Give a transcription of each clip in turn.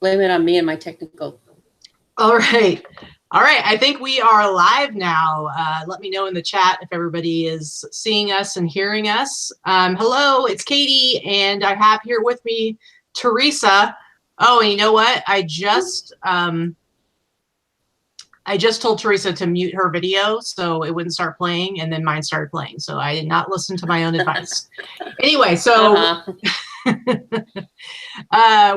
Blame it on me and my technical. All right. All right. I think we are live now. Let me know in the chat if everybody is seeing us and hearing us. Hello, it's Katie, and I have here with me Theresa. Oh, and you know what? I just told Theresa to mute her video so it wouldn't start playing, and then mine started playing. So I did not listen to my own advice. Anyway, so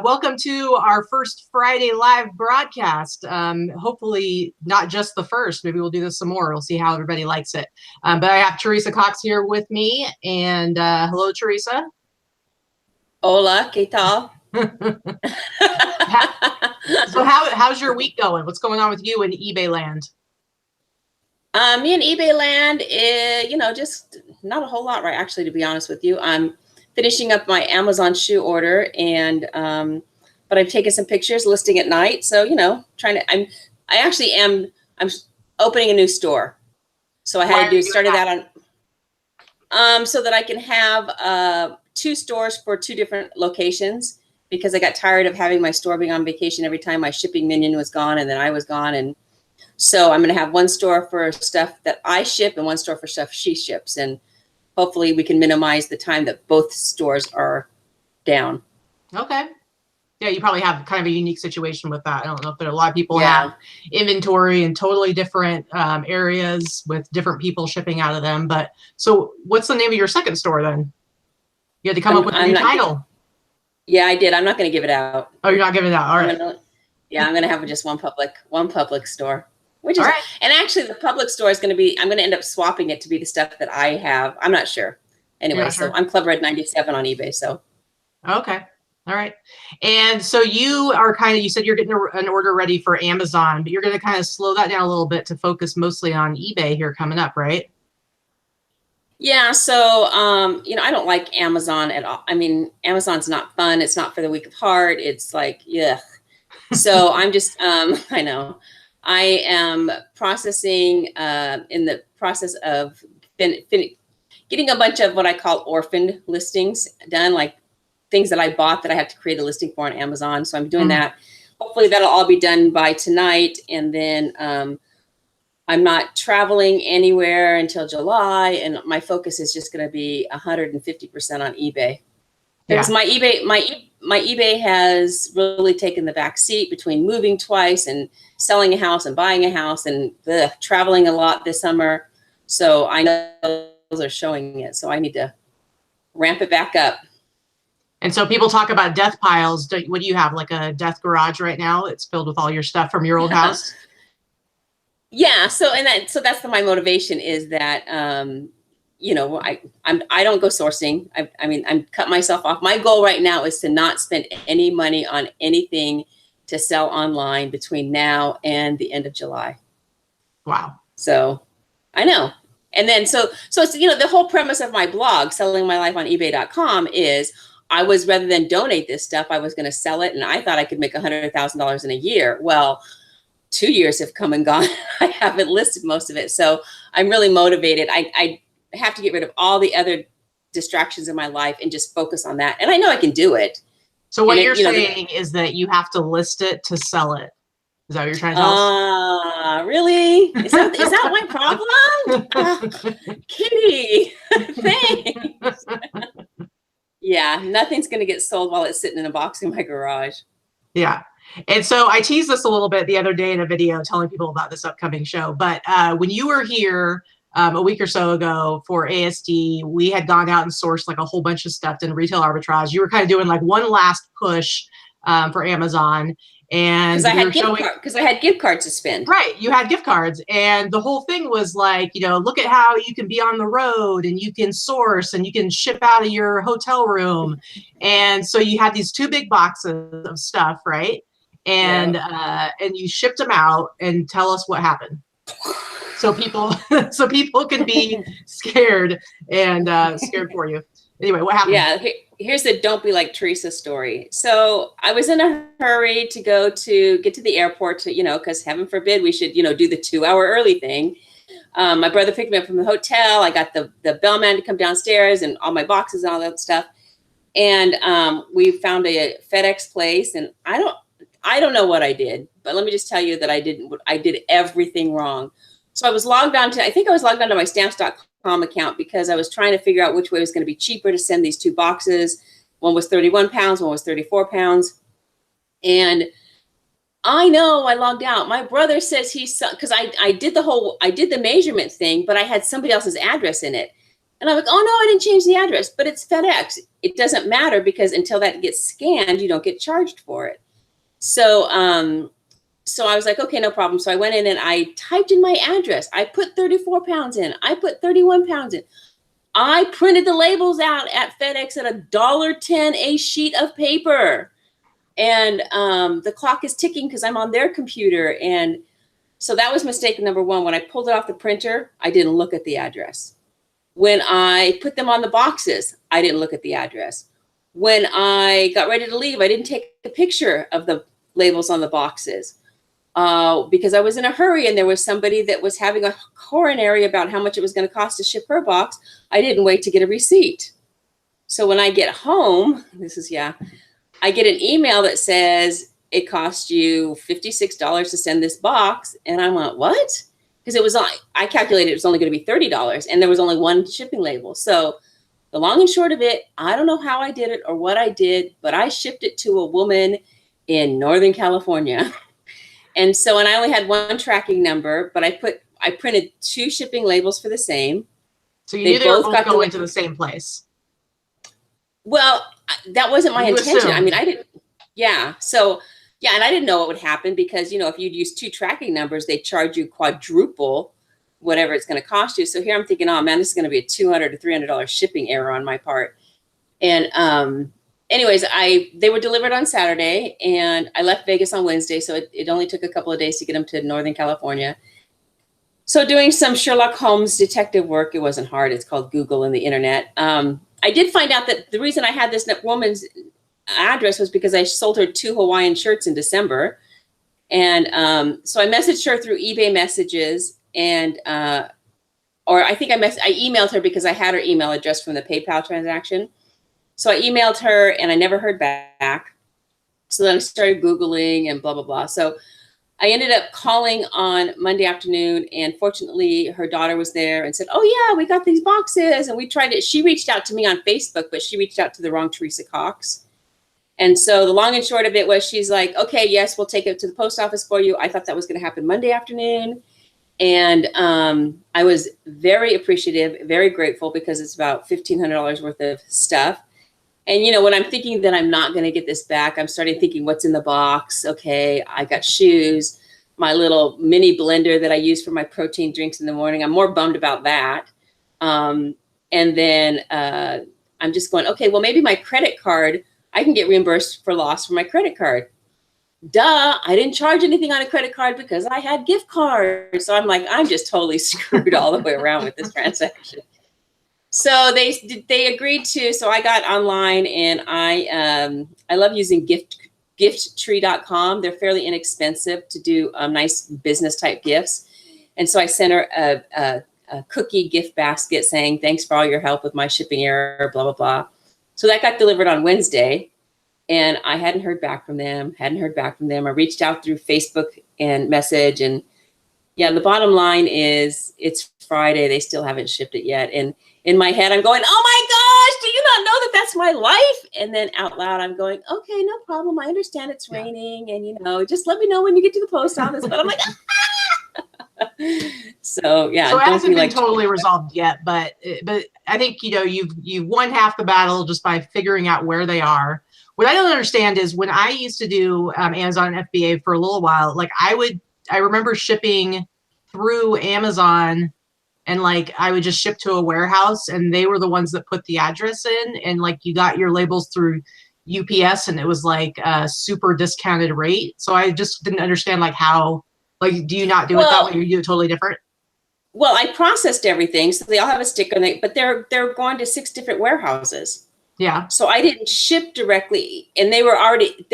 welcome to our first Friday live broadcast. Hopefully not just the first. Maybe we'll do this some more. We'll see how everybody likes it. But I have Theresa Cox here with me. And hello, Theresa. Hola, ¿qué tal? So how's your week going? What's going on with you in eBay land? Me and eBay land, just not a whole lot, right? Actually, to be honest with you, I'm finishing up my Amazon shoe order, and but I've taken some pictures listing at night. So I'm opening a new store. So I had to started that on so that I can have 2 stores for 2 different locations, because I got tired of having my store being on vacation every time my shipping minion was gone and then I was gone. And so I'm going to have 1 store for stuff that I ship and 1 store for stuff she ships. And hopefully we can minimize the time that both stores are down. Okay. Yeah, you probably have kind of a unique situation with that. I don't know if there are a lot of people have inventory in totally different areas with different people shipping out of them. But so what's the name of your second store then? You had to come up with a new title. Yeah, I did. I'm not going to give it out. Oh, you're not giving it out. All right. I'm going to have just one public store, which is, right. And actually the public store is going to be, I'm going to end up swapping it to be the stuff that I have. I'm not sure. Anyway, so I'm Club Red 97 on eBay. So. Okay. All right. And so you are you said you're getting an order ready for Amazon, but you're going to kind of slow that down a little bit to focus mostly on eBay here coming up, right? Yeah. So, I don't like Amazon at all. I mean, Amazon's not fun. It's not for the weak of heart. It's like, yeah. So I'm just, I know I am processing, in the process of getting a bunch of what I call orphaned listings done, like things that I bought that I have to create a listing for on Amazon. So I'm doing that. Hopefully that'll all be done by tonight. And then I'm not traveling anywhere until July. And my focus is just going to be 150% on eBay. Because my eBay has really taken the back seat between moving twice and selling a house and buying a house and traveling a lot this summer. So I know those are showing it. So I need to ramp it back up. And so people talk about death piles. What do you have, like a death garage right now? It's filled with all your stuff from your old house? Yeah. So that's my motivation is that, I don't go sourcing. I'm cut myself off. My goal right now is to not spend any money on anything to sell online between now and the end of July. Wow. So I know. And then, so it's, the whole premise of my blog, Selling My Life on eBay.com, is rather than donate this stuff, I was going to sell it. And I thought I could make $100,000 in a year. Well, 2 years have come and gone. I haven't listed most of it. So I'm really motivated. I have to get rid of all the other distractions in my life and just focus on that. And I know I can do it. So what you're saying is that you have to list it to sell it. Is that what you're trying to tell us? Really? Is that my problem? Kitty, thanks. Yeah, nothing's going to get sold while it's sitting in a box in my garage. Yeah. And so I teased this a little bit the other day in a video telling people about this upcoming show. But when you were here a week or so ago for ASD, we had gone out and sourced like a whole bunch of stuff in retail arbitrage. You were kind of doing like one last push for Amazon. And because I had gift cards to spend. Right. You had gift cards. And the whole thing was like, look at how you can be on the road and you can source and you can ship out of your hotel room. And so you had these 2 big boxes of stuff, right? And and you shipped them out, and tell us what happened. So people can be scared and scared for you. Anyway, what happened? Yeah. Here's the don't be like Theresa story. So I was in a hurry to get to the airport to, because heaven forbid we should, do the 2-hour early thing. My brother picked me up from the hotel. I got the bellman to come downstairs and all my boxes and all that stuff. And we found a FedEx place, and I I don't know what I did, but let me just tell you that I did everything wrong. So I was logged on to, I think I was logged on to my stamps.com account because I was trying to figure out which way was going to be cheaper to send these two boxes. One was 31 pounds, one was 34 pounds. And I know I logged out. My brother says because I did the measurement thing, but I had somebody else's address in it. And I'm like, oh no, I didn't change the address, but it's FedEx. It doesn't matter because until that gets scanned, you don't get charged for it. So, so I was like, okay, no problem. So I went in and I typed in my address. I put 34 pounds in. I put 31 pounds in. I printed the labels out at FedEx at $1.10 a sheet of paper. And the clock is ticking because I'm on their computer. And so that was mistake number one. When I pulled it off the printer, I didn't look at the address. When I put them on the boxes, I didn't look at the address. When I got ready to leave, I didn't take a picture of the labels on the boxes because I was in a hurry and there was somebody that was having a coronary about how much it was going to cost to ship her box. I didn't wait to get a receipt. So when I get home, I get an email that says it cost you $56 to send this box. And I went, what? Because I calculated it was only going to be $30 and there was only one shipping label. So the long and short of it, I don't know how I did it or what I did, but I shipped it to a woman in Northern California. And I only had one tracking number, but I printed two shipping labels for the same. So you knew they were both going to the same place. Well, that wasn't my intention. Assumed. I mean, I didn't. Yeah. So yeah, and I didn't know what would happen because if you'd use two tracking numbers, they charge you quadruple whatever it's going to cost you. So here I'm thinking, oh man, this is going to be a $200 to $300 shipping error on my part. And anyways, they were delivered on Saturday and I left Vegas on Wednesday. So it only took a couple of days to get them to Northern California. So doing some Sherlock Holmes detective work, it wasn't hard. It's called Google and the internet. I did find out that the reason I had this woman's address was because I sold her 2 Hawaiian shirts in December. And so I messaged her through eBay messages and, or I think I emailed her because I had her email address from the PayPal transaction. So I emailed her and I never heard back. So then I started Googling and blah, blah, blah. So I ended up calling on Monday afternoon and fortunately her daughter was there and said, oh yeah, we got these boxes and we tried it. She reached out to me on Facebook, but she reached out to the wrong Theresa Cox. And so the long and short of it was she's like, okay, yes, we'll take it to the post office for you. I thought that was going to happen Monday afternoon. And I was very appreciative, very grateful because it's about $1,500 worth of stuff. And, when I'm thinking that I'm not going to get this back, I'm starting thinking what's in the box. Okay, I got shoes, my little mini blender that I use for my protein drinks in the morning. I'm more bummed about that. And then I'm just going, okay, well, maybe my credit card, I can get reimbursed for loss for my credit card. Duh, I didn't charge anything on a credit card because I had gift cards. So I'm like, I'm just totally screwed all the way around with this transaction. So they agreed to, so I got online and I love using gifttree.com. They're fairly inexpensive to do nice business type gifts. And so I sent her a cookie gift basket saying, thanks for all your help with my shipping error, blah, blah, blah. So that got delivered on Wednesday and I hadn't heard back from them. I reached out through Facebook and message and yeah, the bottom line is it's Friday. They still haven't shipped it yet. And in my head, I'm going, oh my gosh, do you not know that that's my life? And then out loud, I'm going, okay, no problem. I understand it's raining and, just let me know when you get to the post office. But I'm like, So yeah. So it hasn't been totally resolved yet, but I think, you've won half the battle just by figuring out where they are. What I don't understand is when I used to do Amazon and FBA for a little while, like I remember shipping through Amazon and I would just ship to a warehouse and they were the ones that put the address in and you got your labels through UPS and it was a super discounted rate. So I just didn't understand how, do you not do it that way? Or you do it totally different? Well, I processed everything. So they all have a sticker, but they're going to 6 different warehouses. Yeah. So I didn't ship directly and they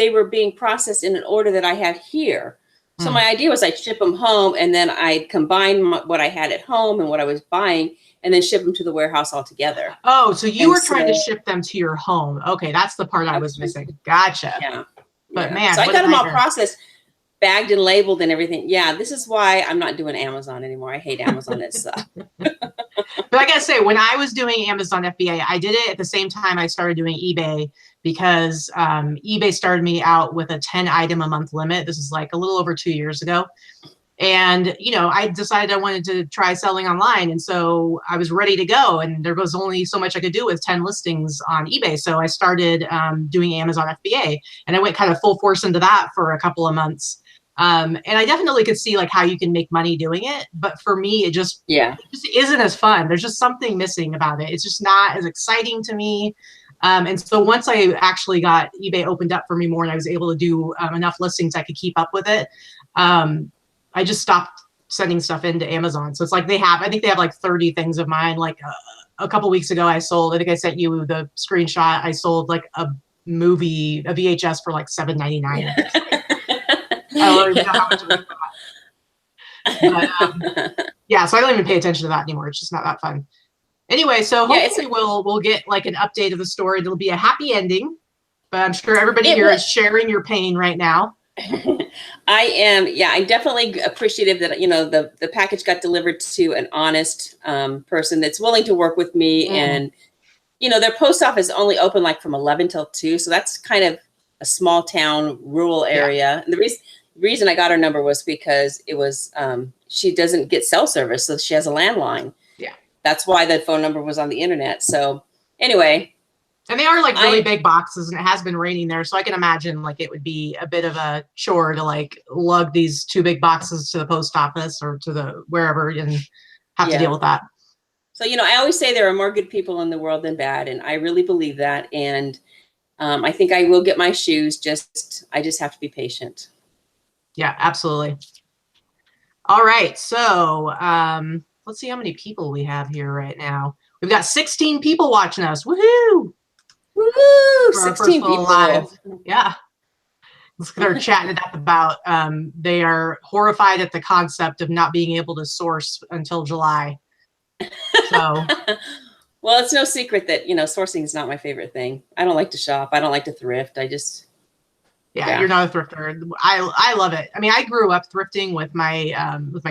were being processed in an order that I have here. So my idea was I'd ship them home and then I'd combine what I had at home and what I was buying and then ship them to the warehouse all together. Oh, so you were trying to ship them to your home. Okay, that's the part I was missing. Gotcha. Yeah. But Yeah. man, So I what a got them all nightmare. processed, bagged and labeled and everything. Yeah, this is why I'm not doing Amazon anymore. I hate Amazon. It sucks. But I gotta say, when I was doing Amazon FBA, I did it at the same time I started doing eBay, because eBay started me out with a 10 item a month limit. This is like a little over 2 years ago. And, you know, I decided I wanted to try selling online. And so I was ready to go. And there was only so much I could do with 10 listings on eBay. So I started doing Amazon FBA, and I went kind of full force into that for a couple of months. And I definitely could see like how you can make money doing it. But for me, it just isn't as fun. There's just something missing about it. It's just not as exciting to me. And so once I actually got eBay opened up for me more and I was able to do enough listings I could keep up with it, I just stopped sending stuff into Amazon. So it's like I think they have like 30 things of mine. Like a couple weeks ago, I think I sent you the screenshot. I sold like a VHS for like $7.99. I don't even know how much it was. But yeah, so I don't even pay attention to that anymore. It's just not that fun. Anyway, so hopefully we'll get like an update of the story. It'll be a happy ending, but I'm sure everybody here is sharing your pain right now. I am. Yeah, I'm definitely appreciative that, you know, the package got delivered to an honest person that's willing to work with me. And, you know, their post office only open like from 11 till 2. So that's kind of a small town, rural area. And the reason I got her number was because it was, she doesn't get cell service. So she has a landline. Yeah. That's why the phone number was on the internet. So anyway. And they are like really big boxes, and it has been raining there. So I can imagine like it would be a bit of a chore to like lug these 2 big boxes to the post office or to the wherever and have to deal with that. So, you know, I always say there are more good people in the world than bad. And I really believe that. And I think I will get my shoes. I just have to be patient. Yeah, absolutely. All right. So let's see how many people we have here right now. We've got 16 people watching us. Woohoo! Woo! 16 people. Live. Yeah. They're chatting it up about they are horrified at the concept of not being able to source until July. So well, it's no secret that, you know, sourcing is not my favorite thing. I don't like to shop. I don't like to thrift. I just you're not a thrifter. I love it. I mean, I grew up thrifting with my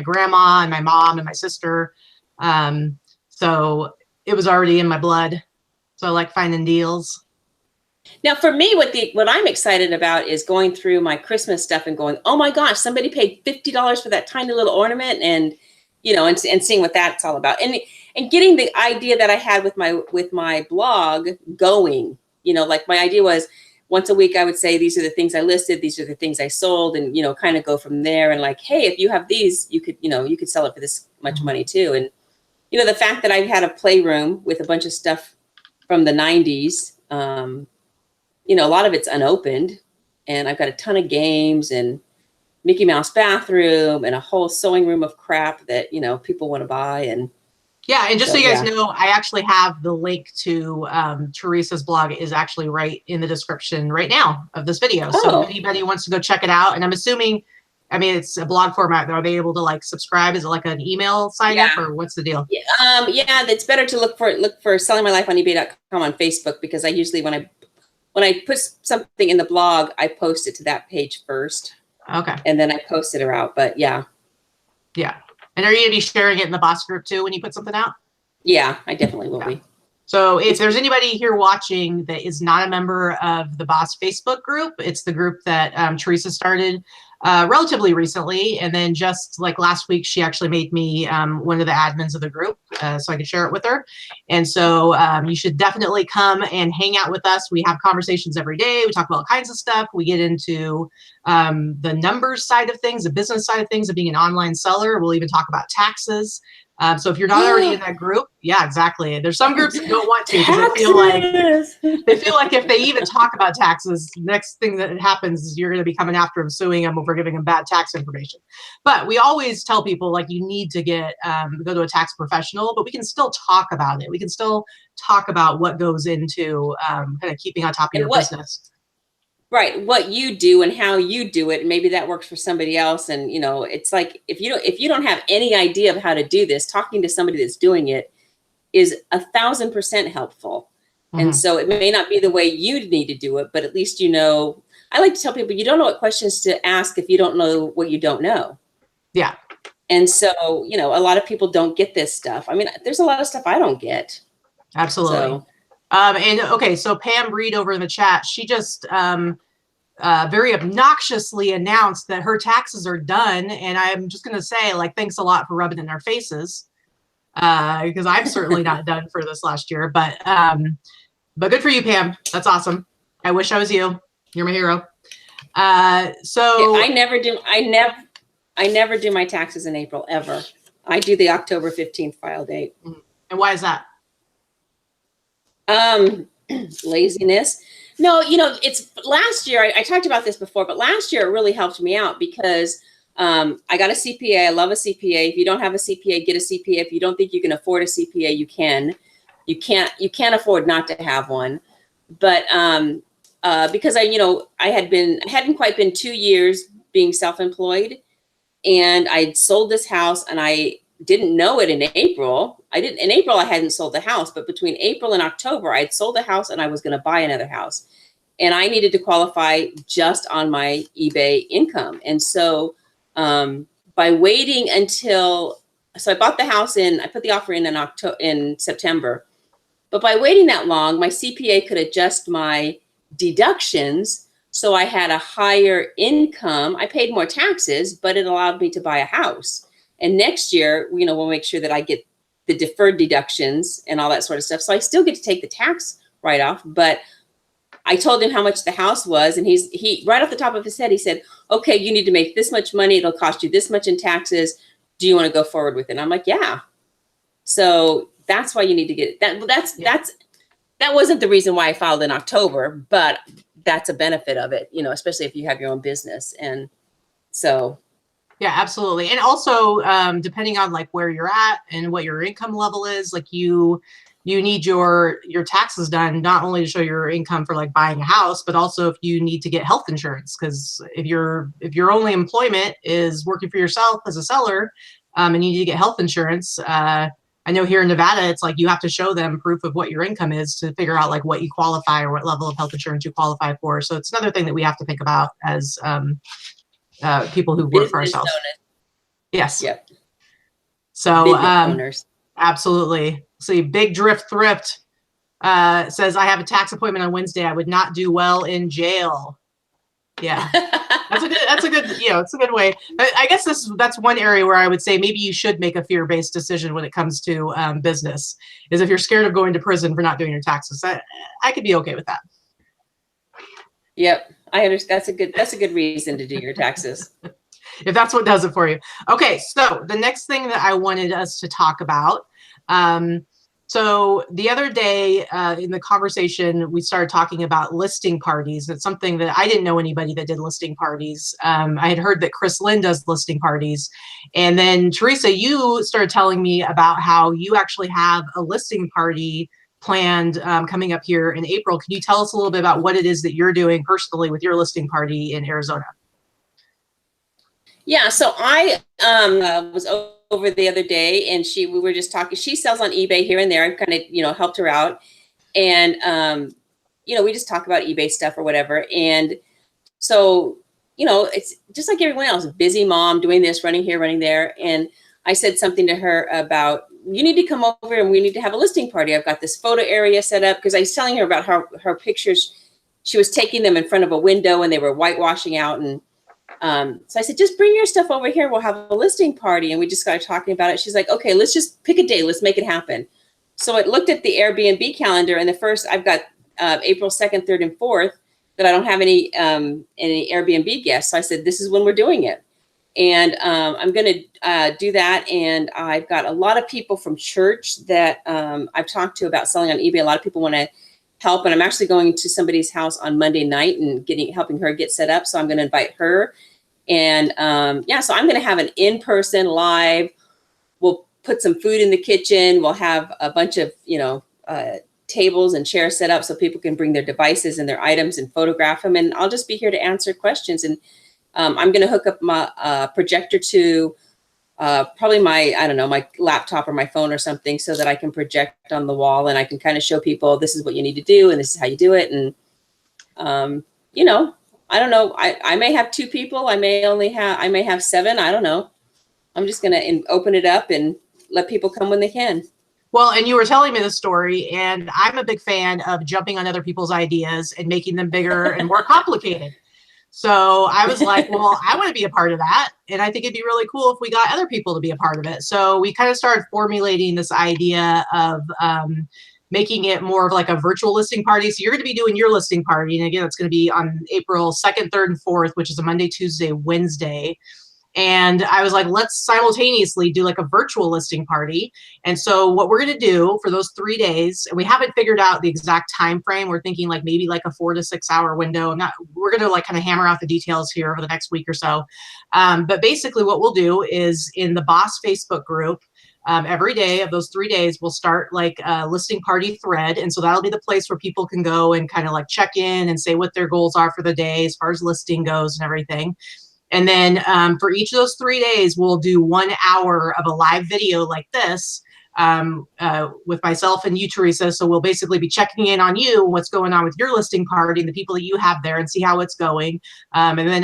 grandma and my mom and my sister. So it was already in my blood. So I like finding deals. Now, for me, what I'm excited about is going through my Christmas stuff and going, oh my gosh, somebody paid $50 for that tiny little ornament, and you know, and seeing what that's all about, and getting the idea that I had with my blog going. You know, like my idea was once a week I would say these are the things I listed, these are the things I sold, and you know, kind of go from there. And like, hey, if you have these, you could sell it for this much money too. And you know, the fact that I had a playroom with a bunch of stuff from the 90s, you know, a lot of it's unopened, and I've got a ton of games and Mickey Mouse bathroom and a whole sewing room of crap that, you know, people want to buy. And yeah, and just so you guys know, I actually have the link to Theresa's blog is actually right in the description right now of this video. So if anybody wants to go check it out, and I'm assuming, I mean, it's a blog format. Are they able to like subscribe? Is it like an email sign up, or what's the deal? Yeah, it's better to look for Selling My Life on eBay.com on Facebook, because I usually when I put something in the blog, I post it to that page first. Okay. And then I post it out. But yeah. And are you going to be sharing it in the boss group too when you put something out? Yeah, I definitely will be. So if there's anybody here watching that is not a member of the Boss Facebook group, it's the group that Theresa started relatively recently. And then just like last week, she actually made me one of the admins of the group so I could share it with her. And so you should definitely come and hang out with us. We have conversations every day. We talk about all kinds of stuff. We get into the numbers side of things, the business side of things, of being an online seller. We'll even talk about taxes. So if you're not already in that group, yeah, exactly. There's some groups that don't want to because they feel like if they even talk about taxes, next thing that happens is you're going to be coming after them, suing them over giving them bad tax information. But we always tell people like you need to go to a tax professional, but we can still talk about it. We can still talk about what goes into kind of keeping on top of your business. Right, what you do and how you do it, maybe that works for somebody else. And you know, it's like if you don't have any idea of how to do this, talking to somebody that's doing it is 1,000% helpful. And so it may not be the way you need to do it, but at least you know. I like to tell people, you don't know what questions to ask if you don't know what you don't know. Yeah. And so, you know, a lot of people don't get this stuff. I mean, there's a lot of stuff I don't get. Absolutely. So, And okay, so Pam Reed over in the chat, she just very obnoxiously announced that her taxes are done. And I'm just going to say, like, thanks a lot for rubbing it in our faces, because I'm certainly not done for this last year. But good for you, Pam. That's awesome. I wish I was you. You're my hero. So I never do my taxes in April, ever. I do the October 15th file date. And why is that? Laziness. No, you know, it's last year, I talked about this before, but last year it really helped me out because I got a CPA. I love a CPA. If you don't have a CPA, get a CPA. If you don't think you can afford a CPA, you can. You can't afford not to have one. But because I hadn't quite been 2 years being self-employed, and I'd sold this house, and I didn't know it in April. In April, I hadn't sold the house, but between April and October, I'd sold the house and I was going to buy another house. And I needed to qualify just on my eBay income. And so by waiting so I bought the house I put the offer in September. But by waiting that long, my CPA could adjust my deductions. So I had a higher income. I paid more taxes, but it allowed me to buy a house. And next year, you know, we'll make sure that I get the deferred deductions and all that sort of stuff. So I still get to take the tax write-off, but I told him how much the house was, and he right off the top of his head, he said, okay, you need to make this much money. It'll cost you this much in taxes. Do you want to go forward with it? And I'm like, yeah. So that's why you need to get it. That wasn't the reason why I filed in October, but that's a benefit of it, you know, especially if you have your own business. And so. Yeah, absolutely. And also, depending on like where you're at and what your income level is, like you need your taxes done, not only to show your income for like buying a house, but also if you need to get health insurance. Because if your only employment is working for yourself as a seller, and you need to get health insurance, I know here in Nevada, it's like you have to show them proof of what your income is to figure out like what you qualify or what level of health insurance you qualify for. So it's another thing that we have to think about as people who work for ourselves. Owners. Yes. Yep. So owners. Absolutely. See, Big Drift Thrift says, I have a tax appointment on Wednesday. I would not do well in jail. Yeah. That's a good, you know, it's a good way. I guess that's one area where I would say maybe you should make a fear-based decision when it comes to business, is if you're scared of going to prison for not doing your taxes. I could be okay with that. Yep. I understand. That's a good reason to do your taxes. If that's what does it for you. Okay. So the next thing that I wanted us to talk about, so the other day in the conversation, we started talking about listing parties. It's something that I didn't know anybody that did listing parties. I had heard that Chris Lynn does listing parties. And then Theresa, you started telling me about how you actually have a listing party planned coming up here in April. Can you tell us a little bit about what it is that you're doing personally with your listing party in Arizona? Yeah, so I was over the other day, and we were just talking. She sells on eBay here and there. I kind of, you know, helped her out, and you know, we just talk about eBay stuff or whatever. And so, you know, it's just like everyone else, busy mom doing this, running here, running there. And I said something to her about, you need to come over and we need to have a listing party. I've got this photo area set up, because I was telling her about her pictures. She was taking them in front of a window and they were whitewashing out. And so I said, just bring your stuff over here. We'll have a listing party. And we just started talking about it. She's like, okay, let's just pick a day. Let's make it happen. So I looked at the Airbnb calendar, and I've got April 2nd, 3rd, and 4th that I don't have any Airbnb guests. So I said, this is when we're doing it. And I'm going to do that. And I've got a lot of people from church that I've talked to about selling on eBay. A lot of people want to help. And I'm actually going to somebody's house on Monday night and helping her get set up. So I'm going to invite her. And yeah, so I'm going to have an in-person live. We'll put some food in the kitchen. We'll have a bunch of, you know, tables and chairs set up so people can bring their devices and their items and photograph them. And I'll just be here to answer questions. And I'm going to hook up my projector to probably my laptop or my phone or something, so that I can project on the wall and I can kind of show people, this is what you need to do and this is how you do it. And, you know, I don't know. I may have 2 people. I may have 7. I don't know. I'm just going to open it up and let people come when they can. Well, and you were telling me the story, and I'm a big fan of jumping on other people's ideas and making them bigger and more complicated. So I was like, well, I want to be a part of that. And I think it'd be really cool if we got other people to be a part of it. So we kind of started formulating this idea of making it more of like a virtual listing party. So you're going to be doing your listing party. And again, it's going to be on April 2nd, 3rd, and 4th, which is a Monday, Tuesday, Wednesday. And I was like, let's simultaneously do like a virtual listing party. And so what we're going to do for those 3 days, and we haven't figured out the exact time frame. We're thinking like maybe like a 4 to 6 hour window. We're going to like kind of hammer out the details here over the next week or so. But basically what we'll do is in the Boss Facebook group, every day of those 3 days, we'll start like a listing party thread. And so that'll be the place where people can go and kind of like check in and say what their goals are for the day as far as listing goes and everything. And then for each of those 3 days, we'll do 1 hour of a live video like this with myself and you, Theresa. So we'll basically be checking in on you, what's going on with your listing party, and the people that you have there, and see how it's going. And then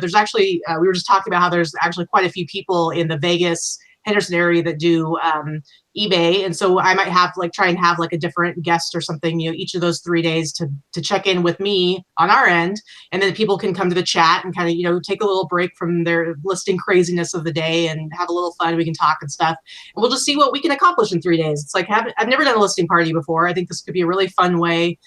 there's actually, we were just talking about how there's actually quite a few people in the Vegas, Henderson area that do eBay. And so I might have like try and have like a different guest or something, each of those 3 days to check in with me on our end. And then people can come to the chat and kind of, take a little break from their listing craziness of the day and have a little fun. We can talk and stuff. And we'll just see what we can accomplish in 3 days. It's like, I've never done a listing party before. I think this could be a really fun way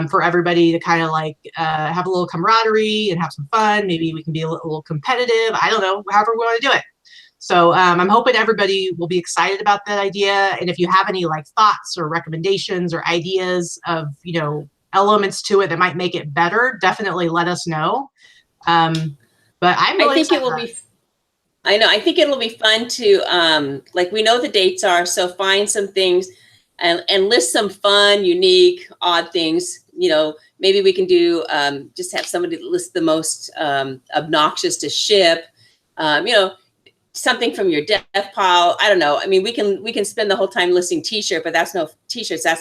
for everybody to kind of like have a little camaraderie and have some fun. Maybe we can be a little competitive. I don't know, however we want to do it. So I'm hoping everybody will be excited about that idea. And if you have any like thoughts or recommendations or ideas of, elements to it that might make it better, definitely let us know. But I'm really I think it will be, I know, I think it'll be fun to, like we know the dates are, so find some things and list some fun, unique, odd things. Maybe we can do, just have somebody list the most obnoxious to ship, something from your death pile. I don't know. I mean, we can spend the whole time listing t-shirts, that's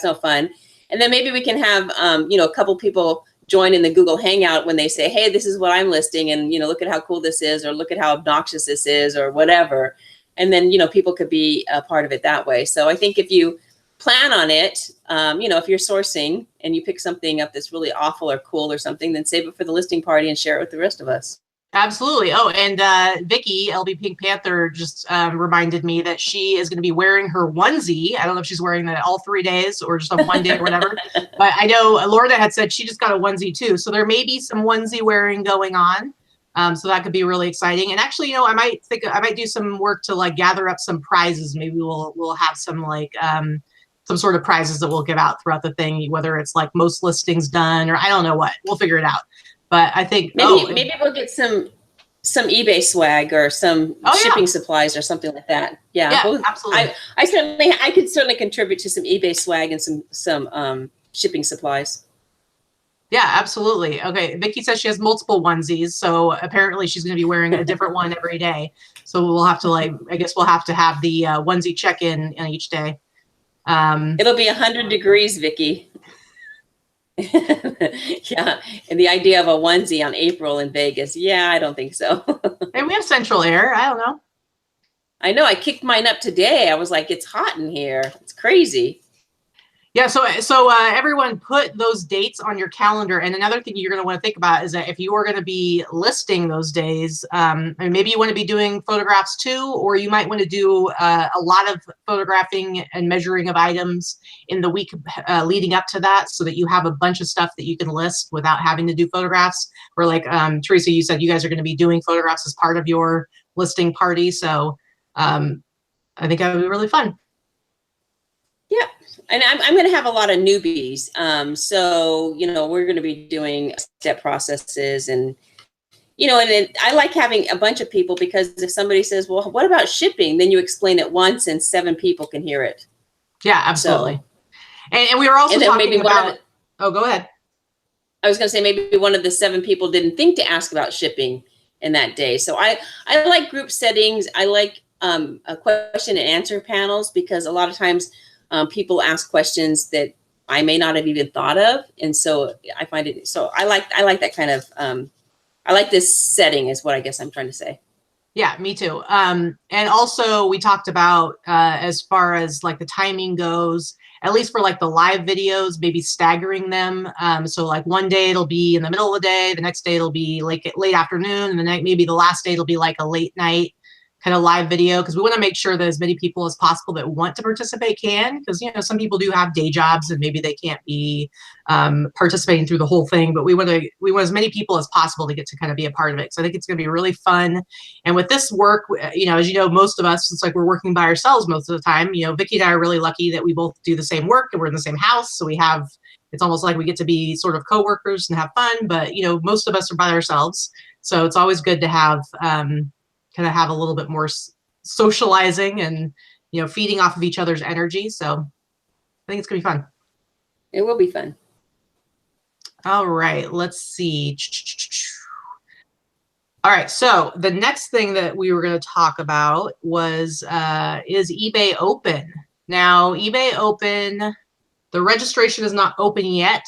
no fun. And then maybe we can have, a couple people join in the Google Hangout when they say, hey, this is what I'm listing. And, look at how cool this is, or look at how obnoxious this is, or whatever. And then, people could be a part of it that way. So I think if you plan on it, if you're sourcing and you pick something up that's really awful or cool or something, then save it for the listing party and share it with the rest of us. Absolutely. Oh, and Vicky, LB Pink Panther, just reminded me that she is going to be wearing her onesie. I don't know if she's wearing that all 3 days or just on one day or whatever. But I know Lorna had said she just got a onesie too. So there may be some onesie wearing going on. So that could be really exciting. And actually, I might do some work to like gather up some prizes. Maybe we'll have some like some sort of prizes that we'll give out throughout the thing, whether it's like most listings done or I don't know what. We'll figure it out. But I think maybe we'll get some eBay swag or some shipping supplies or something like that. Yeah, absolutely. I could certainly contribute to some eBay swag and some shipping supplies. Yeah, absolutely. Okay, Vicky says she has multiple onesies, so apparently she's going to be wearing a different one every day. So we'll have to I guess we'll have to have the onesie check-in each day. It'll be 100 degrees, Vicky. Yeah, and the idea of a onesie on April in Vegas, I don't think so. And we have central air. I don't know. I know. I kicked mine up today. I was like, it's hot in here. It's crazy. Yeah, so everyone put those dates on your calendar. And another thing you're going to want to think about is that if you are going to be listing those days, and maybe you want to be doing photographs too, or you might want to do a lot of photographing and measuring of items in the week leading up to that, so that you have a bunch of stuff that you can list without having to do photographs. Or like Theresa, you said you guys are going to be doing photographs as part of your listing party. So I think that would be really fun. Yeah. And I'm going to have a lot of newbies. So, we're going to be doing step processes and I like having a bunch of people, because if somebody says, well, what about shipping? Then you explain it once and 7 people can hear it. Yeah, absolutely. So, and we were also talking about, go ahead. I was going to say, maybe one of the 7 people didn't think to ask about shipping in that day. So I like group settings. I like a question and answer panels, because a lot of times people ask questions that I may not have even thought of. And so I find it, so I like that kind of I like this setting is what I guess I'm trying to say. Yeah, me too. And also we talked about as far as like the timing goes, at least for like the live videos, maybe staggering them. So like one day it'll be in the middle of the day, the next day it'll be like late afternoon, and the night maybe the last day it'll be like a late night kind of live video, because we want to make sure that as many people as possible that want to participate can, because you know some people do have day jobs and maybe they can't be participating through the whole thing, but we want as many people as possible to get to kind of be a part of it. So I think it's going to be really fun. And with this work, you know, as you know, most of us, it's like we're working by ourselves most of the time. You know, Vicki and I are really lucky that we both do the same work and we're in the same house, so we have, it's almost like we get to be sort of coworkers and have fun. But you know, most of us are by ourselves, so it's always good to have kind of have a little bit more socializing and, you know, feeding off of each other's energy. So I think it's gonna be fun. It will be fun. All right, let's see. All right, so the next thing that we were going to talk about was is eBay open. Now, eBay open, the registration is not open yet.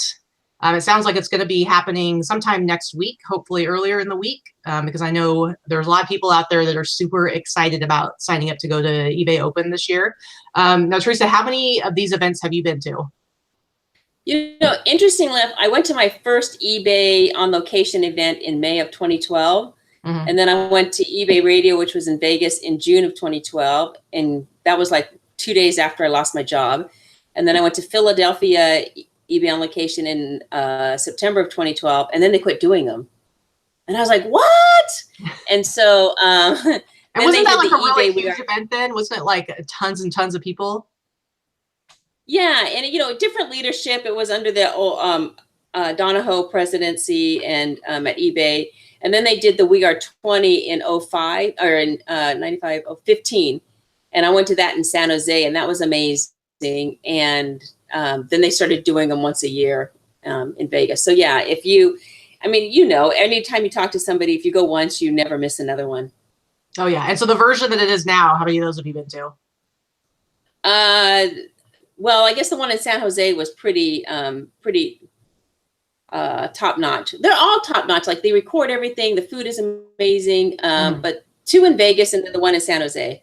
It sounds like it's going to be happening sometime next week, hopefully earlier in the week, because I know there's a lot of people out there that are super excited about signing up to go to eBay Open this year. Now, Theresa, how many of these events have you been to? You know, interestingly, I went to my first eBay on location event in May of 2012. Mm-hmm. And then I went to eBay Radio, which was in Vegas in June of 2012. And that was like 2 days after I lost my job. And then I went to Philadelphia eBay on location in September of 2012, and then they quit doing them. And I was like, what? And so, and wasn't that like a really huge event then? Wasn't it like tons and tons of people? Yeah. And, you know, different leadership. It was under the Donahoe presidency and at eBay. And then they did the We Are 20 in 05 or in 95, 15. And I went to that in San Jose, and that was amazing. And then they started doing them once a year in Vegas. So yeah, if you, I mean, you know, anytime you talk to somebody, if you go once, you never miss another one. Oh yeah. And so the version that it is now, how many of those have you been to? Well, I guess the one in San Jose was pretty top notch. They're all top notch. Like they record everything. The food is amazing. But 2 in Vegas and then the one in San Jose.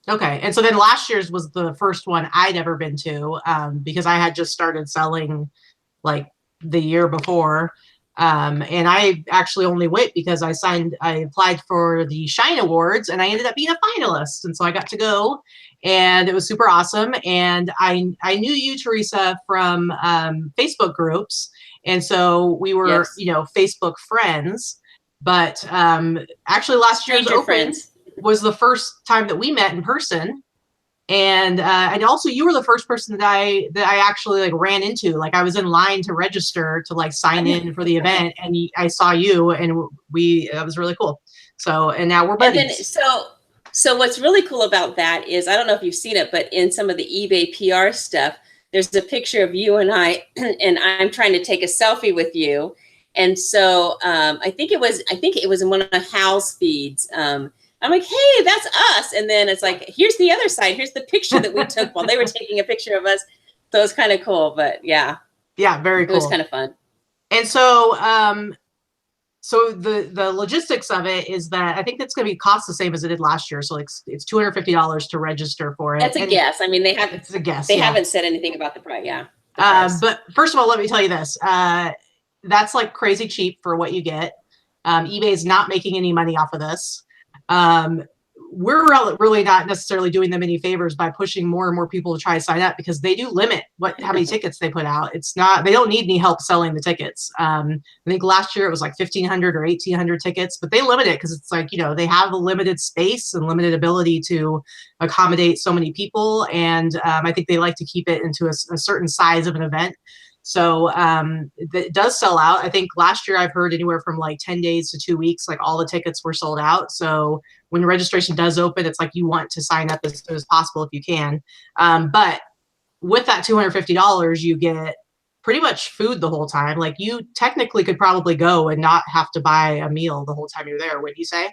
Okay. And so then last year's was the first one I'd ever been to, because I had just started selling like the year before. And I actually only went because I applied for the Shine Awards and I ended up being a finalist. And so I got to go and it was super awesome. And I knew you, Theresa, from Facebook groups. And so we were, yes, you know, Facebook friends, but actually last year's Open was the first time that we met in person. And also you were the first person that I actually like ran into. Like I was in line to register to like sign in for the event, and I saw you, and that was really cool. So, and now we're buddies. And then, so what's really cool about that is, I don't know if you've seen it, but in some of the eBay PR stuff, there's a picture of you and I, and I'm trying to take a selfie with you. And so I think it was in one of Hal's feeds. I'm like, hey, that's us. And then it's like, here's the other side. Here's the picture that we took while they were taking a picture of us. So it's kind of cool, but yeah. Yeah, very cool. It was kind of fun. And so, so the logistics of it is that I think that's going to be cost the same as it did last year. So like it's $250 to register for it. That's a guess. I mean, it's a guess. They haven't said anything about the price. Yeah. But first of all, let me tell you this. That's like crazy cheap for what you get. eBay is not making any money off of this. We're really not necessarily doing them any favors by pushing more and more people to try to sign up, because they do limit how many tickets they put out. It's not, they don't need any help selling the tickets. I think last year it was like 1,500 or 1,800 tickets, but they limit it because it's like, you know, they have a limited space and limited ability to accommodate so many people. And I think they like to keep it into a certain size of an event. So it does sell out. I think last year I've heard anywhere from like 10 days to 2 weeks, like all the tickets were sold out. So when registration does open, it's like you want to sign up as soon as possible if you can. But with that $250, you get pretty much food the whole time. Like you technically could probably go and not have to buy a meal the whole time you're there. Wouldn't you say?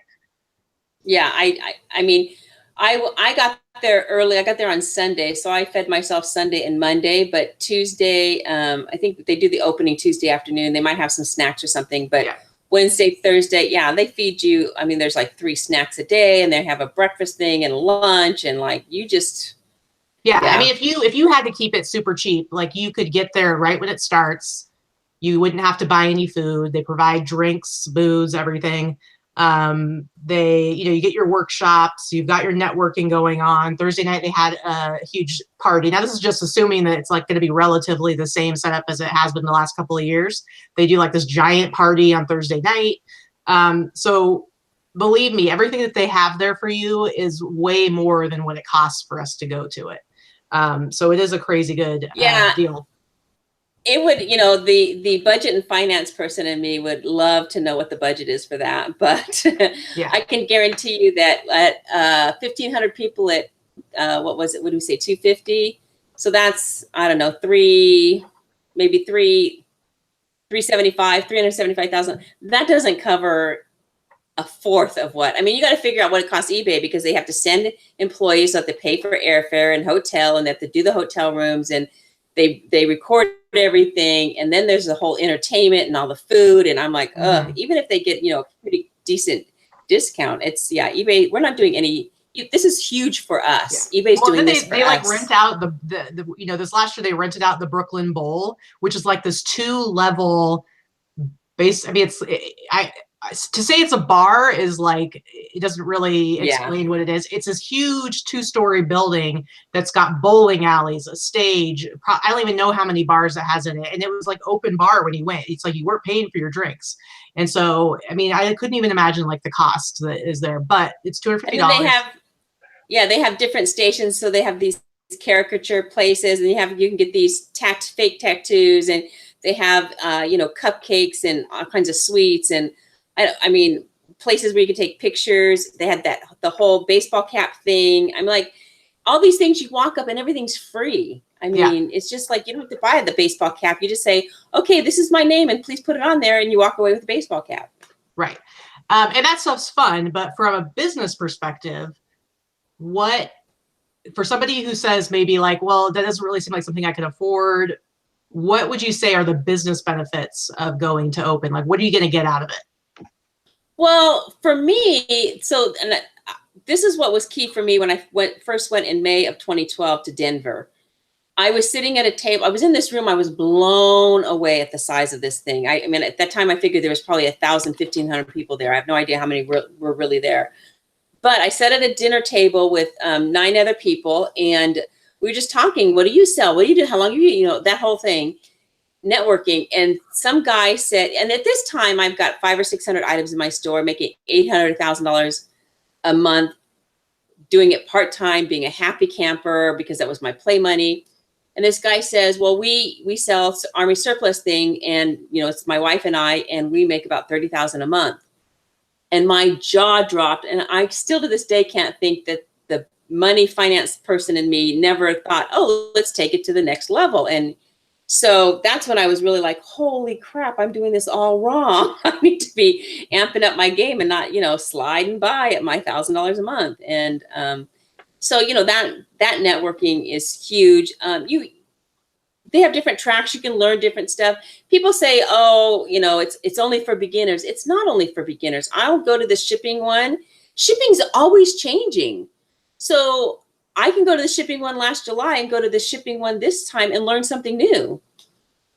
Yeah, I mean, I got there early. I got there on Sunday, so I fed myself Sunday and Monday. But Tuesday, I think they do the opening Tuesday afternoon. They might have some snacks or something. But Wednesday, Thursday, yeah, they feed you. I mean, there's like 3 snacks a day, and they have a breakfast thing and lunch, and like you just, Yeah, I yeah, mean, if you had to keep it super cheap, like you could get there right when it starts. You wouldn't have to buy any food. They provide drinks, booze, everything. They, you know, you get your workshops. You've got your networking going on. Thursday night they had a huge party. Now this is just assuming that it's like going to be relatively the same setup as it has been the last couple of years. They do like this giant party on Thursday night. So believe me, everything that they have there for you is way more than what it costs for us to go to it. So it is a crazy good yeah. deal. It would, you know, the budget and finance person in me would love to know what the budget is for that, but Yeah. I can guarantee you that at 1,500 people at what was it? What do we say? 250. So that's, I don't know, maybe 375,000. That doesn't cover a fourth of what. I mean, you got to figure out what it costs eBay, because they have to send employees, so that they pay for airfare and hotel, and they have to do the hotel rooms, and they record everything, and then there's the whole entertainment and all the food, and I'm like, even if they get, you know, a pretty decent discount, it's, yeah, eBay, we're not doing any. This is huge for us. Yeah. eBay's doing this for us. Like rent out the you know, this last year they rented out the Brooklyn Bowl, which is like this 2-level base. I mean, to say it's a bar is like, it doesn't really explain what it is. It's this huge 2-story building that's got bowling alleys, a stage. I don't even know how many bars it has in it. And it was like open bar when you went. It's like you weren't paying for your drinks. And so, I mean, I couldn't even imagine like the cost that is there, but it's $250. They have different stations. So they have these caricature places, and you can get these fake tattoos, and they have, you know, cupcakes and all kinds of sweets, and I mean, places where you can take pictures. They had the whole baseball cap thing. I'm like, all these things, you walk up and everything's free. I mean, it's just like, you don't have to buy the baseball cap. You just say, okay, this is my name, and please put it on there. And you walk away with the baseball cap. Right. And that stuff's fun. But from a business perspective, for somebody who says maybe like, well, that doesn't really seem like something I can afford, what would you say are the business benefits of going to open? Like, what are you going to get out of it? Well, for me, this is what was key for me when I first went in May of 2012 to Denver. I was sitting at a table. I was in this room. I was blown away at the size of this thing. I mean, at that time, I figured there was probably 1,000, 1,500 people there. I have no idea how many were really there. But I sat at a dinner table with 9 other people, and we were just talking. What do you sell? What do you do? How long do you know, that whole thing. Networking. And some guy said, and at this time I've got 500 or 600 items in my store, making $800,000 a month, doing it part-time, being a happy camper, because that was my play money. And this guy says, well, we sell Army surplus thing, and you know, it's my wife and I, and we make about $30,000 a month. And my jaw dropped, and I still to this day can't think that the money finance person in me never thought, oh, let's take it to the next level. And so that's when I was really like, holy crap, I'm doing this all wrong. I need to be amping up my game and not, you know, sliding by at my $1,000 a month. And so, you know, that networking is huge. They have different tracks. You can learn different stuff. People say, oh, you know, it's only for beginners. It's not only for beginners. I'll go to the shipping one. Shipping's always changing. So I can go to the shipping one last July and go to the shipping one this time and learn something new.